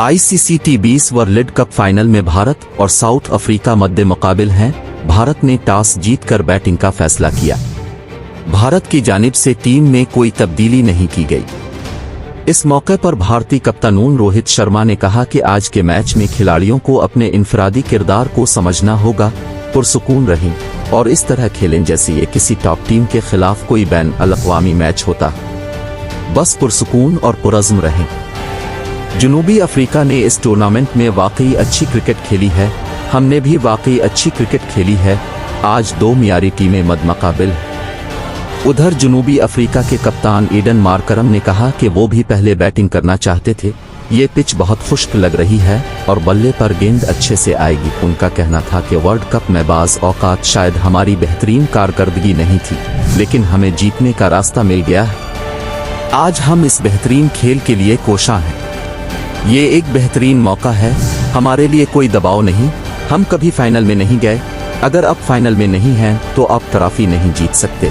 ICC T20 world cup final में भारत और south Africa मद्दे मुकाबिल हैं। भारत ने टॉस जीतकर बैटिंग का फैसला किया। भारत की जानिब से टीम में कोई तब्दीली नहीं की गई। इस मौके पर भारतीय कप्तान रोहित शर्मा ने कहा कि आज के मैच में खिलाड़ियों को अपने इनफरादी किरदार को समझना होगा, पुरसुकून रहें और इस तरह खेलें जैसे ये किसी टॉप टीम के खिलाफ कोई बैन अल-अक़वामी मैच होता। बस पुरसुकून और पुरज़्म रहें। जनूबी अफ्रीका ने इस टूर्नामेंट में वाकई अच्छी क्रिकेट खेली है। हमने भी वाकई अच्छी क्रिकेट खेली है। आज दो मियारी टीमें मद्दमुक़ाबिल हैं। उधर जनूबी अफ्रीका के कप्तान ईडन मार्करम ने कहा कि वो भी पहले बैटिंग करना चाहते थे। ये पिच बहुत खुश्क लग रही है और बल्ले पर गेंद अच्छे से आएगी। उनका कहना था कि वर्ल्ड कप में बाज़ औक़ात शायद हमारी बेहतरीन कारकर्दगी नहीं थी, लेकिन हमें जीतने का रास्ता मिल गया है। आज हम इस बेहतरीन खेल के लिए कोशां हैं। ये एक बेहतरीन मौका है, हमारे लिए कोई दबाव नहीं। हम कभी फाइनल में नहीं गए, अगर अब फाइनल में नहीं हैं तो अब ट्रॉफी नहीं जीत सकते।